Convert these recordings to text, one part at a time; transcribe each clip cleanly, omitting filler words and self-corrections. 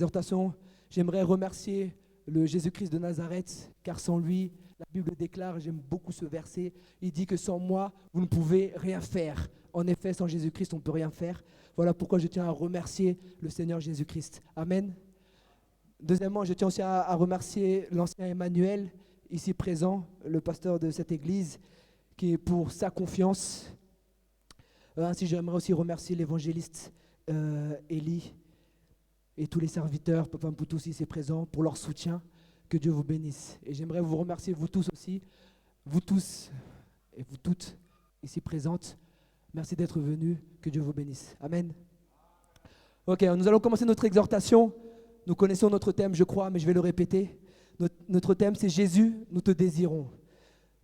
exhortation, j'aimerais remercier le Jésus-Christ de Nazareth, car sans lui, la Bible déclare, j'aime beaucoup ce verset, il dit que sans moi, vous ne pouvez rien faire. En effet, sans Jésus-Christ, on ne peut rien faire. Voilà pourquoi je tiens à remercier le Seigneur Jésus-Christ. Amen. Deuxièmement, je tiens aussi à remercier l'ancien Emmanuel, ici présent, le pasteur de cette église, qui est pour sa confiance. Ainsi, j'aimerais aussi remercier l'évangéliste Élie et tous les serviteurs, Papa Mpoutou aussi ici présent, pour leur soutien. Que Dieu vous bénisse. Et j'aimerais vous remercier, vous tous aussi, vous tous et vous toutes ici présentes. Merci d'être venus. Que Dieu vous bénisse. Amen. Ok, nous allons commencer notre exhortation. Nous connaissons notre thème, je crois, mais je vais le répéter. Notre thème, c'est Jésus, nous te désirons.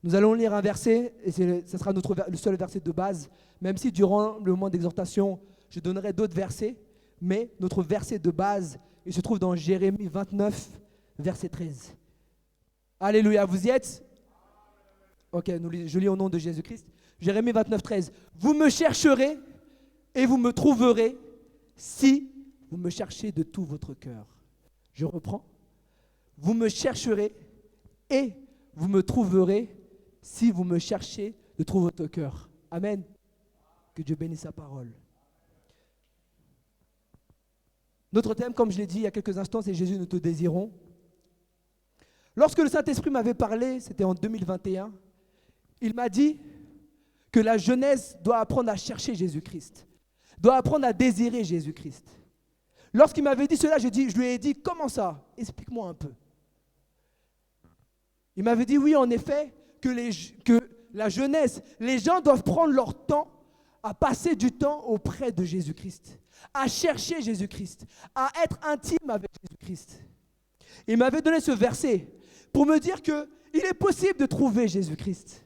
Nous allons lire un verset, et ce sera le seul verset de base, même si durant le moment d'exhortation, je donnerai d'autres versets, mais notre verset de base, il se trouve dans Jérémie 29, verset 13. Alléluia, vous y êtes? Ok, je lis au nom de Jésus-Christ. Jérémie 29, 13. Vous me chercherez et vous me trouverez si vous me cherchez de tout votre cœur. Je reprends. Vous me chercherez et vous me trouverez si vous me cherchez de tout votre cœur. Amen. Que Dieu bénisse sa parole. Notre thème, comme je l'ai dit il y a quelques instants, c'est Jésus, nous te désirons. Lorsque le Saint-Esprit m'avait parlé, c'était en 2021, il m'a dit que la jeunesse doit apprendre à chercher Jésus-Christ, doit apprendre à désirer Jésus-Christ. Lorsqu'il m'avait dit cela, je lui ai dit, comment ça? Explique-moi un peu. Il m'avait dit, oui, en effet, que la jeunesse, les gens doivent prendre leur temps à passer du temps auprès de Jésus-Christ, à chercher Jésus-Christ, à être intime avec Jésus-Christ. Il m'avait donné ce verset pour me dire qu'il est possible de trouver Jésus-Christ,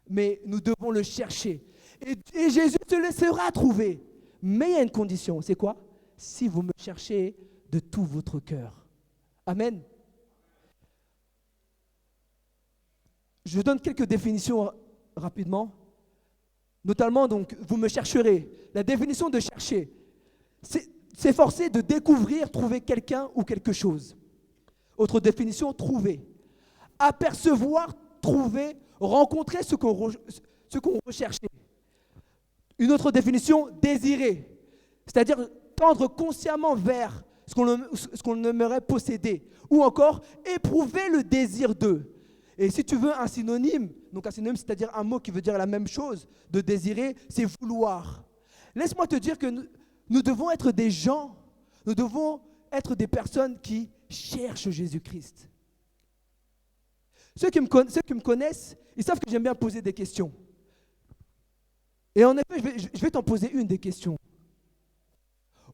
mais nous devons le chercher. Et Jésus te laissera trouver. Mais il y a une condition, c'est quoi? Si vous me cherchez de tout votre cœur. Amen. Je donne quelques définitions rapidement. Notamment, donc, vous me chercherez. La définition de chercher, c'est s'efforcer de découvrir, trouver quelqu'un ou quelque chose. Autre définition, trouver. Apercevoir, trouver, rencontrer ce qu'on recherchait. Une autre définition, désirer. C'est-à-dire tendre consciemment vers ce qu'on aimerait posséder. Ou encore, éprouver le désir d'eux. Et si tu veux un synonyme, donc un synonyme, c'est-à-dire un mot qui veut dire la même chose, de désirer, c'est vouloir. Laisse-moi te dire que nous devons être des gens, nous devons être des personnes qui cherchent Jésus-Christ. Ceux qui me connaissent, ils savent que j'aime bien poser des questions. Et en effet, je vais t'en poser une des questions.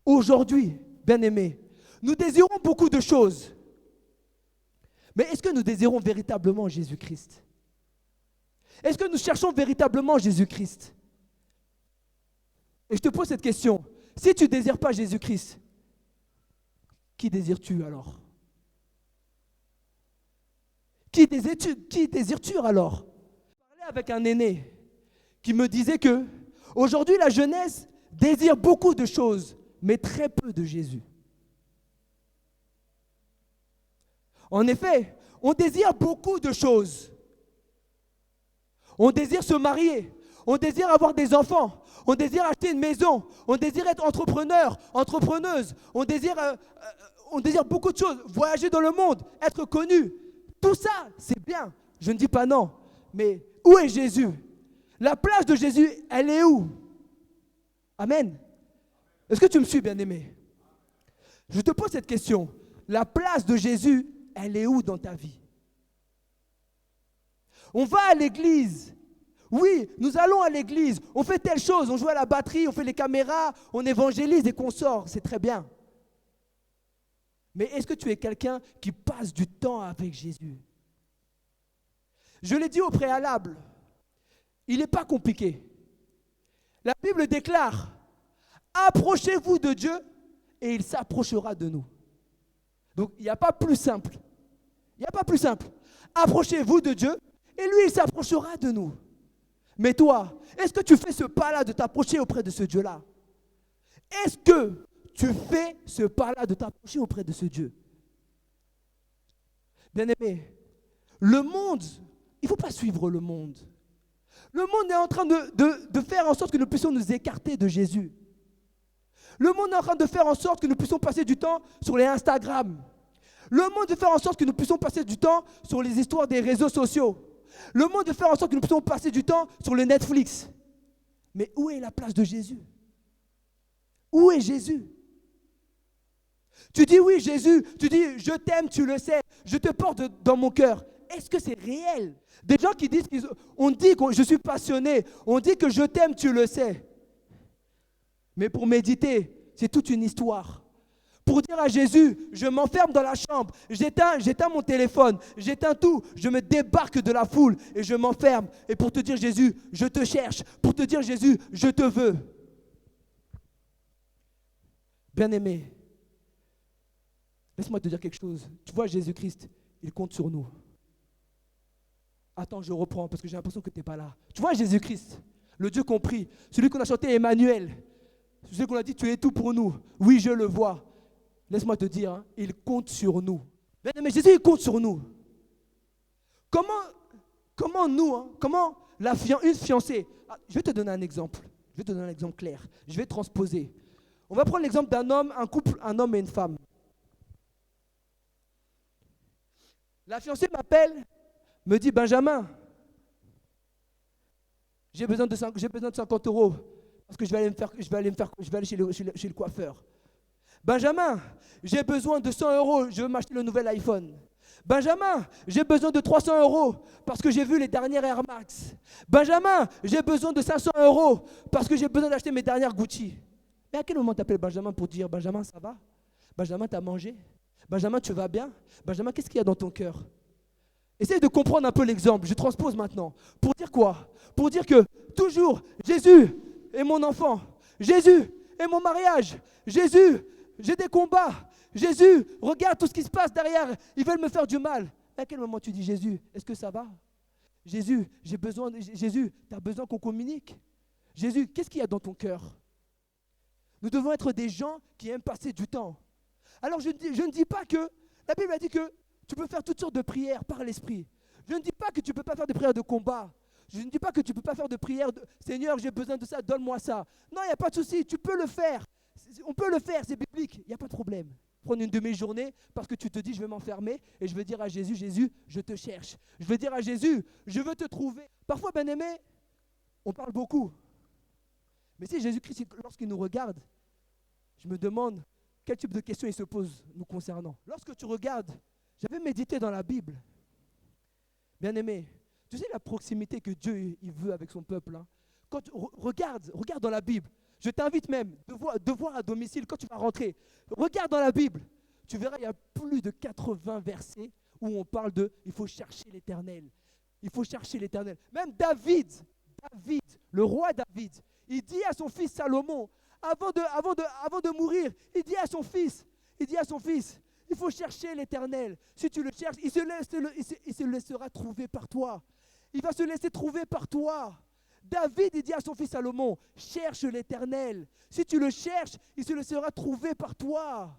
Aujourd'hui, bien-aimés, nous désirons beaucoup de choses. Mais est-ce que nous désirons véritablement Jésus-Christ? Est-ce que nous cherchons véritablement Jésus-Christ? Et je te pose cette question. Si tu ne désires pas Jésus-Christ, qui désires-tu alors? Qui désires-tu alors? Je parlais avec un aîné qui me disait que aujourd'hui la jeunesse désire beaucoup de choses, mais très peu de Jésus. En effet, on désire beaucoup de choses. On désire se marier, on désire avoir des enfants, on désire acheter une maison, on désire être entrepreneur, entrepreneuse, on désire beaucoup de choses, voyager dans le monde, être connu. Tout ça, c'est bien, je ne dis pas non. Mais où est Jésus? La place de Jésus, elle est où? Amen. Est-ce que tu me suis, bien-aimé? Je te pose cette question. La place de Jésus, elle est où dans ta vie? On va à l'église. Oui, nous allons à l'église. On fait telle chose. On joue à la batterie, on fait les caméras, on évangélise et qu'on sort. C'est très bien. Mais est-ce que tu es quelqu'un qui passe du temps avec Jésus? Je l'ai dit au préalable. Il n'est pas compliqué. La Bible déclare, approchez-vous de Dieu et il s'approchera de nous. Donc, il n'y a pas plus simple. Il n'y a pas plus simple. Approchez-vous de Dieu et lui, il s'approchera de nous. Mais toi, est-ce que tu fais ce pas-là de t'approcher auprès de ce Dieu-là? Est-ce que tu fais ce pas-là de t'approcher auprès de ce Dieu. Bien-aimé, le monde, il ne faut pas suivre le monde. Le monde est en train de faire en sorte que nous puissions nous écarter de Jésus. Le monde est en train de faire en sorte que nous puissions passer du temps sur les Instagram. Le monde veut faire en sorte que nous puissions passer du temps sur les histoires des réseaux sociaux. Le monde veut faire en sorte que nous puissions passer du temps sur le Netflix. Mais où est la place de Jésus? Où est Jésus? Tu dis oui Jésus, tu dis je t'aime, tu le sais, je te porte dans mon cœur. Est-ce que c'est réel? Des gens qui disent, on dit que je suis passionné, on dit que je t'aime, tu le sais. Mais pour méditer, c'est toute une histoire. Pour dire à Jésus, je m'enferme dans la chambre, j'éteins mon téléphone, j'éteins tout, je me débarque de la foule et je m'enferme. Et pour te dire Jésus, je te cherche. Pour te dire Jésus, je te veux. Bien-aimé, laisse-moi te dire quelque chose. Tu vois, Jésus-Christ, il compte sur nous. Attends, je reprends parce que j'ai l'impression que tu n'es pas là. Tu vois, Jésus-Christ, le Dieu compris, celui qu'on a chanté Emmanuel, celui qu'on a dit, tu es tout pour nous. Oui, je le vois. Laisse-moi te dire, hein, il compte sur nous. Mais Jésus, il compte sur nous. Comment nous, hein, comment une fiancée, je vais te donner un exemple. Je vais te donner un exemple clair. Je vais transposer. On va prendre l'exemple d'un homme, un couple, un homme et une femme. La fiancée m'appelle, me dit, Benjamin, j'ai besoin de 50 euros parce que je vais aller chez le coiffeur. Benjamin, j'ai besoin de 100 euros, je veux m'acheter le nouvel iPhone. Benjamin, j'ai besoin de 300 euros parce que j'ai vu les dernières Air Max. Benjamin, j'ai besoin de 500 euros parce que j'ai besoin d'acheter mes dernières Gucci. Mais à quel moment t'appelles Benjamin pour dire, Benjamin, ça va? Benjamin, t'as mangé? Benjamin, tu vas bien? Benjamin, qu'est-ce qu'il y a dans ton cœur? Essaye de comprendre un peu l'exemple, je transpose maintenant. Pour dire quoi? Pour dire que toujours, Jésus est mon enfant. Jésus est mon mariage. Jésus, j'ai des combats. Jésus, regarde tout ce qui se passe derrière. Ils veulent me faire du mal. À quel moment tu dis, Jésus, est-ce que ça va? Jésus, Jésus, tu as besoin qu'on communique. Jésus, qu'est-ce qu'il y a dans ton cœur? Nous devons être des gens qui aiment passer du temps. Alors je ne dis pas que, la Bible a dit que tu peux faire toutes sortes de prières par l'esprit. Je ne dis pas que tu ne peux pas faire de prières de combat. Je ne dis pas que tu ne peux pas faire de prières de « Seigneur, j'ai besoin de ça, donne-moi ça ». Non, il n'y a pas de souci, tu peux le faire. On peut le faire, c'est biblique, il n'y a pas de problème. Prendre une demi-journée parce que tu te dis « Je vais m'enfermer et je vais dire à Jésus, Jésus, je te cherche ». Je vais dire à Jésus, je veux te trouver. Parfois, bien-aimé, on parle beaucoup. Mais si Jésus-Christ, lorsqu'il nous regarde, je me demande quel type de questions il se pose nous concernant. Lorsque tu regardes, j'avais médité dans la Bible. Bien-aimé, tu sais la proximité que Dieu il veut avec son peuple. Hein? Quand regarde dans la Bible. Je t'invite même de voir à domicile quand tu vas rentrer. Regarde dans la Bible. Tu verras, il y a plus de 80 versets où on parle de « il faut chercher l'Éternel ». Il faut chercher l'Éternel. Même David, le roi David, il dit à son fils Salomon, avant de mourir, il dit à son fils, il faut chercher l'Éternel. Si tu le cherches, il se laissera trouver par toi. Il va se laisser trouver par toi. David, il dit à son fils Salomon, cherche l'Éternel. Si tu le cherches, il se laissera trouver par toi.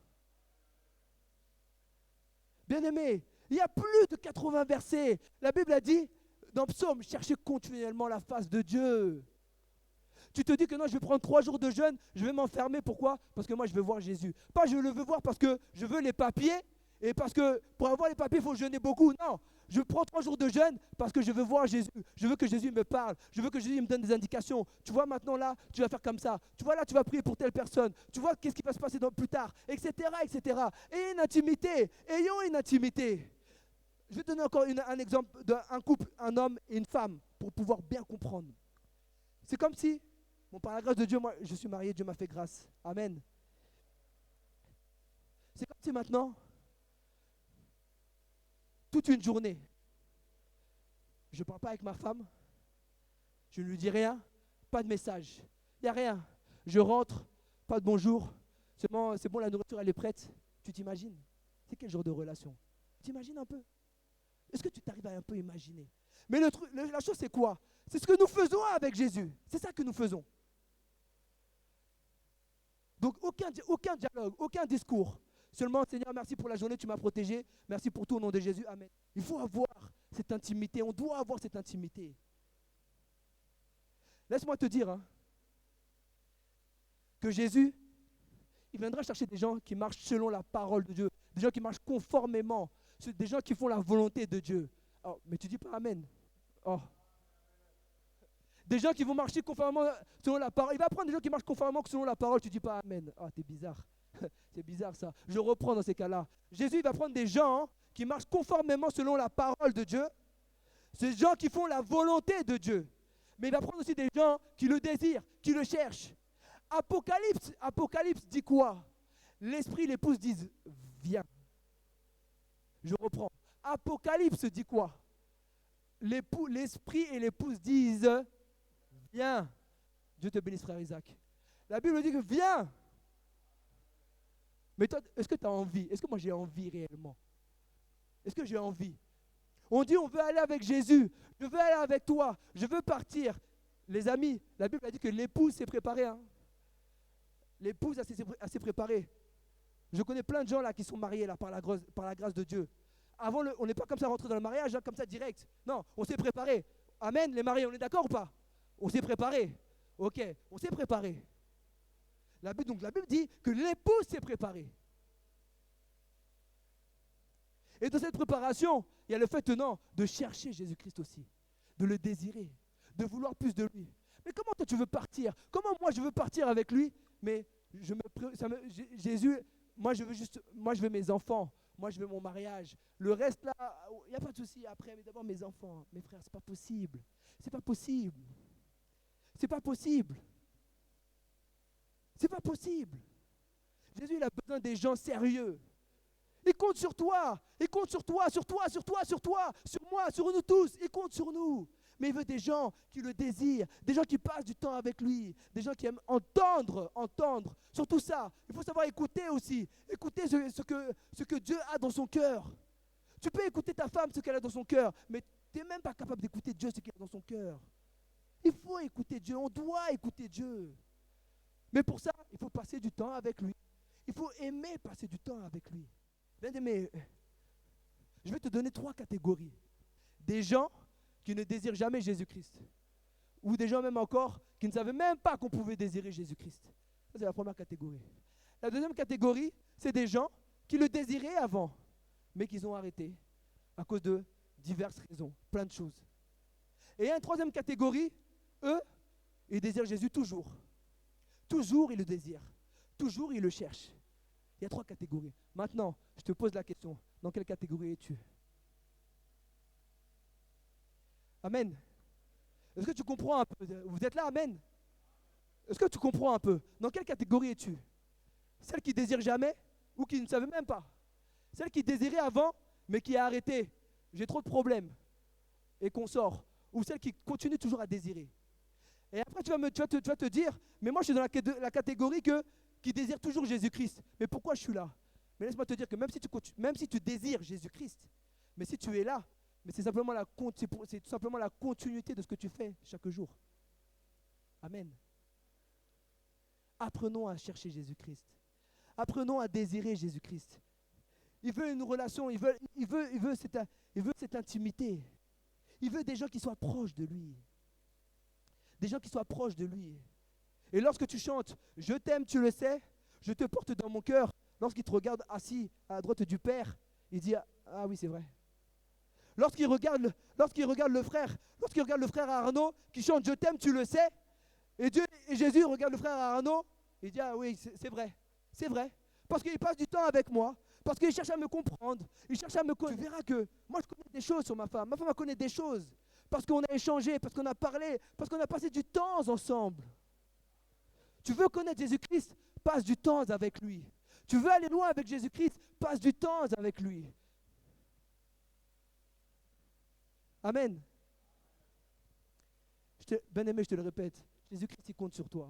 Bien-aimé, il y a plus de 80 versets. La Bible a dit, dans Psaume, cherchez continuellement la face de Dieu. Tu te dis que non, je vais prendre 3 jours de jeûne, je vais m'enfermer. Pourquoi? Parce que moi, je veux voir Jésus. Pas je le veux voir parce que je veux les papiers et parce que pour avoir les papiers, il faut jeûner beaucoup. Non, je prends 3 jours de jeûne parce que je veux voir Jésus. Je veux que Jésus me parle. Je veux que Jésus me donne des indications. Tu vois, maintenant là, tu vas faire comme ça. Tu vois, là, tu vas prier pour telle personne. Tu vois, qu'est-ce qui va se passer plus tard, etc., etc. Et une intimité. Ayons une intimité. Je vais te donner encore un exemple d'un couple, un homme et une femme, pour pouvoir bien comprendre. C'est comme si, bon, par la grâce de Dieu, moi, je suis marié, Dieu m'a fait grâce. Amen. C'est comme si maintenant, toute une journée, je ne parle pas avec ma femme, je ne lui dis rien, pas de message, il n'y a rien. Je rentre, pas de bonjour, c'est bon, la nourriture, elle est prête. Tu t'imagines? C'est quel genre de relation? Tu t'imagines un peu? Est-ce que tu t'arrives à un peu imaginer? Mais la chose, c'est quoi? C'est ce que nous faisons avec Jésus. C'est ça que nous faisons. Donc aucun dialogue, aucun discours. Seulement, Seigneur, merci pour la journée, tu m'as protégé. Merci pour tout au nom de Jésus. Amen. Il faut avoir cette intimité. On doit avoir cette intimité. Laisse-moi te dire que Jésus, il viendra chercher des gens qui marchent selon la parole de Dieu. Des gens qui marchent conformément. Des gens qui font la volonté de Dieu. Oh, mais tu dis pas Amen. Oh. Des gens qui vont marcher conformément selon la parole. Il va prendre des gens qui marchent conformément selon la parole. Tu dis pas Amen. Oh, t'es bizarre. C'est bizarre ça. Je reprends dans ces cas-là. Jésus il va prendre des gens qui marchent conformément selon la parole de Dieu. Ces gens qui font la volonté de Dieu. Mais il va prendre aussi des gens qui le désirent, qui le cherchent. Apocalypse dit quoi? L'esprit et l'épouse disent viens. Je reprends. Apocalypse dit quoi? L'esprit et l'épouse disent viens. Dieu te bénisse, frère Isaac. La Bible dit que viens. Mais toi, est-ce que tu as envie? Est-ce que moi j'ai envie réellement? Est-ce que j'ai envie? On dit on veut aller avec Jésus. Je veux aller avec toi. Je veux partir. Les amis, la Bible a dit que l'épouse s'est préparée. L'épouse s'est préparée. Je connais plein de gens là qui sont mariés là, par la grâce de Dieu. Avant, on n'est pas comme ça rentré dans le mariage, comme ça direct. Non, on s'est préparé. Amen, les mariés, on est d'accord ou pas? On s'est préparé. Ok, on s'est préparé. Donc la Bible dit que l'épouse s'est préparée. Et dans cette préparation, il y a le fait tenant de chercher Jésus-Christ aussi, de le désirer, de vouloir plus de lui. Mais comment toi tu veux partir? Comment moi je veux partir avec lui? Mais Jésus, moi je veux mes enfants, moi je veux mon mariage. Le reste là, il n'y a pas de souci après, mais d'abord mes enfants. Mes frères, c'est pas possible. C'est pas possible. C'est pas possible. C'est pas possible. Jésus, il a besoin des gens sérieux. Il compte sur toi. Il compte sur toi, sur toi, sur toi, sur toi, sur moi, sur nous tous. Il compte sur nous. Mais il veut des gens qui le désirent, des gens qui passent du temps avec lui, des gens qui aiment entendre. Surtout ça, il faut savoir écouter aussi. Écouter ce que Dieu a dans son cœur. Tu peux écouter ta femme, ce qu'elle a dans son cœur, mais tu n'es même pas capable d'écouter Dieu, ce qu'il a dans son cœur. Il faut écouter Dieu, on doit écouter Dieu. Mais pour ça, il faut passer du temps avec lui. Il faut aimer passer du temps avec lui. Bien-aimé, je vais te donner 3 catégories. Des gens qui ne désirent jamais Jésus-Christ. Ou des gens même encore qui ne savaient même pas qu'on pouvait désirer Jésus-Christ. Ça, c'est la première catégorie. La deuxième catégorie, c'est des gens qui le désiraient avant, mais qu'ils ont arrêté à cause de diverses raisons, plein de choses. Et il y a une troisième catégorie, eux, ils désirent Jésus toujours. Toujours, ils le désirent. Toujours, ils le cherchent. Il y a 3 catégories. Maintenant, je te pose la question. Dans quelle catégorie es-tu? Amen. Est-ce que tu comprends un peu? Vous êtes là, amen? Est-ce que tu comprends un peu? Dans quelle catégorie es-tu? Celle qui désire jamais ou qui ne savait même pas? Celle qui désirait avant, mais qui a arrêté. J'ai trop de problèmes. Et qu'on sort. Ou celle qui continue toujours à désirer. Et après, tu vas te dire, mais moi, je suis dans la catégorie qui désire toujours Jésus-Christ. Mais pourquoi je suis là? Mais laisse-moi te dire que même si tu désires Jésus-Christ, mais si tu es là, mais c'est tout simplement la continuité de ce que tu fais chaque jour. Amen. Apprenons à chercher Jésus-Christ. Apprenons à désirer Jésus-Christ. Il veut une relation, il veut cette intimité. Il veut des gens qui soient proches de lui. Des gens qui soient proches de lui. Et lorsque tu chantes « Je t'aime, tu le sais, je te porte dans mon cœur », lorsqu'il te regarde assis à la droite du Père, il dit « Ah oui, c'est vrai ». Lorsqu'il regarde le frère Arnaud qui chante « Je t'aime, tu le sais », et Jésus regarde le frère Arnaud, il dit « Ah oui, c'est vrai, c'est vrai ». Parce qu'il passe du temps avec moi, parce qu'il cherche à me comprendre, il cherche à me connaître. Tu verras que moi je connais des choses sur ma femme connaît des choses, parce qu'on a échangé, parce qu'on a parlé, parce qu'on a passé du temps ensemble. Tu veux connaître Jésus-Christ, passe du temps avec lui. Tu veux aller loin avec Jésus-Christ, passe du temps avec lui. Amen. Bien-aimé, je te le répète, Jésus-Christ, il compte sur toi.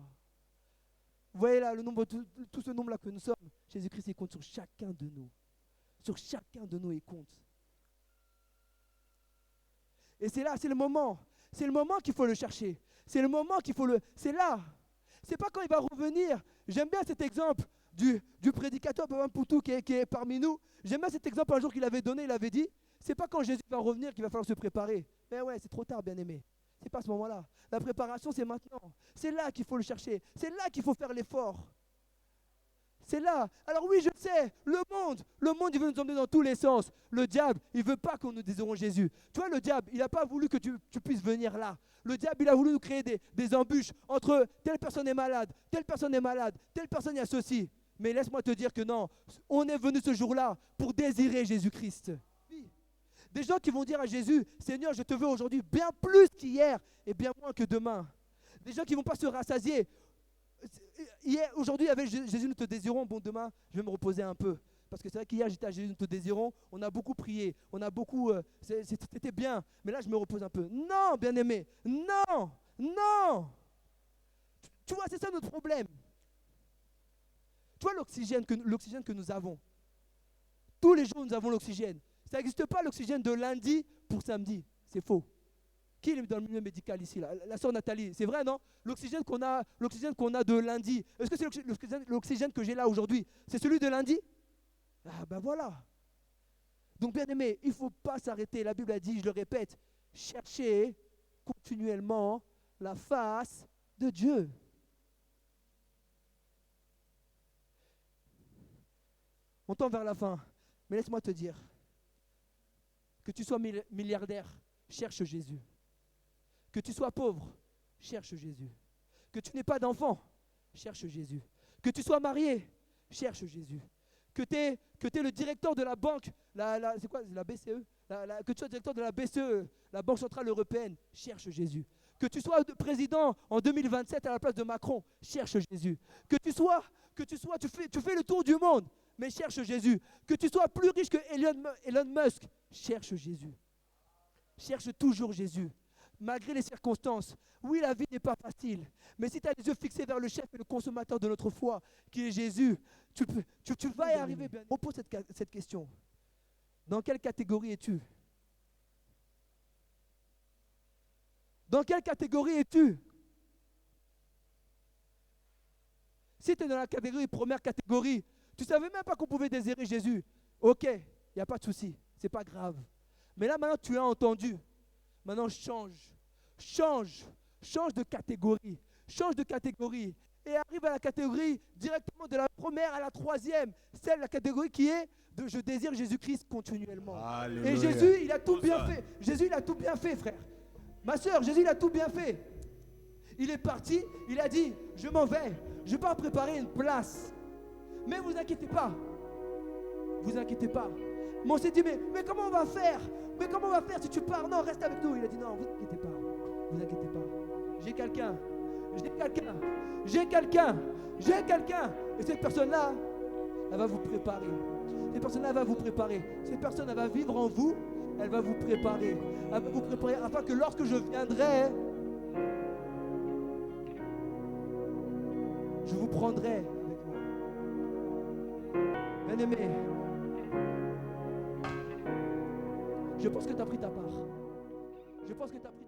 Vous voyez là, tout ce nombre-là que nous sommes, Jésus-Christ, il compte sur chacun de nous. Sur chacun de nous, il compte. Et c'est là, c'est le moment. C'est le moment qu'il faut le chercher. C'est le moment qu'il faut le... C'est là. C'est pas quand il va revenir. J'aime bien cet exemple du prédicateur Papa Poutou qui est parmi nous. J'aime bien cet exemple un jour qu'il avait donné, il avait dit, c'est pas quand Jésus va revenir qu'il va falloir se préparer. Mais ouais, c'est trop tard, bien-aimé. C'est pas à ce moment-là. La préparation, c'est maintenant. C'est là qu'il faut le chercher. C'est là qu'il faut faire l'effort. C'est là. Alors oui, je sais, le monde, il veut nous emmener dans tous les sens. Le diable, il ne veut pas que nous désirons Jésus. Tu vois, le diable, il n'a pas voulu que tu puisses venir là. Le diable, il a voulu nous créer des embûches entre telle personne est malade, telle personne est malade, telle personne a ceci. Mais laisse-moi te dire que non, on est venu ce jour-là pour désirer Jésus-Christ. Des gens qui vont dire à Jésus, Seigneur, je te veux aujourd'hui bien plus qu'hier et bien moins que demain. Des gens qui ne vont pas se rassasier. Aujourd'hui, avec Jésus, nous te désirons. Bon, demain, je vais me reposer un peu. Parce que c'est vrai qu'hier, j'étais à Jésus, nous te désirons. On a beaucoup prié. On a beaucoup. C'était bien. Mais là, je me repose un peu. Non, bien-aimé. Non. Non. Tu vois, c'est ça notre problème. Tu vois l'oxygène que nous avons. Tous les jours, nous avons l'oxygène. Ça n'existe pas l'oxygène de lundi pour samedi. C'est faux. Qui est dans le milieu médical ici là? La sœur Nathalie, c'est vrai, non? L'oxygène qu'on a de lundi, est-ce que c'est l'oxygène que j'ai là aujourd'hui? C'est celui de lundi? Ah ben voilà. Donc bien aimé, il ne faut pas s'arrêter. La Bible a dit, je le répète, cherchez continuellement la face de Dieu. On tend vers la fin, mais laisse-moi te dire, que tu sois milliardaire, cherche Jésus. Que tu sois pauvre, cherche Jésus. Que tu n'aies pas d'enfant, cherche Jésus. Que tu sois marié, cherche Jésus. Que tu es le directeur de la banque, c'est quoi, la BCE, que tu sois directeur de la BCE, la Banque Centrale Européenne, cherche Jésus. Que tu sois président en 2027 à la place de Macron, cherche Jésus. Que tu fais le tour du monde, mais cherche Jésus. Que tu sois plus riche que Elon Musk, cherche Jésus. Cherche toujours Jésus. Malgré les circonstances. Oui, la vie n'est pas facile. Mais si tu as les yeux fixés vers le chef et le consommateur de notre foi, qui est Jésus, tu vas y arriver. On pose cette question. Dans quelle catégorie es-tu? Dans quelle catégorie es-tu? Si tu es dans la première catégorie, tu ne savais même pas qu'on pouvait désirer Jésus. Ok, il n'y a pas de souci, ce n'est pas grave. Mais là maintenant tu as entendu. Maintenant change de catégorie. Change de catégorie. Et arrive à la catégorie directement de la première à la troisième. C'est la catégorie qui est de je désire Jésus-Christ continuellement. Alléluia. Et Jésus, il a tout bien fait. Jésus, il a tout bien fait, frère. Ma soeur, Jésus, il a tout bien fait. Il est parti, il a dit, je m'en vais. Je vais pas préparer une place. Mais vous inquiétez pas. Vous inquiétez pas. Mais on s'est dit, mais comment on va faire? Mais comment on va faire si tu pars? Non, reste avec nous. Il a dit, non, vous inquiétez pas. Vous inquiétez pas. J'ai quelqu'un. Et cette personne-là, elle va vous préparer. Cette personne-là, elle va vous préparer. Cette personne, elle va vivre en vous. Elle va vous préparer. Elle va vous préparer afin que lorsque je viendrai, je vous prendrai avec moi. Bien-aimé, je pense que tu as pris ta part. Je pense que tu as pris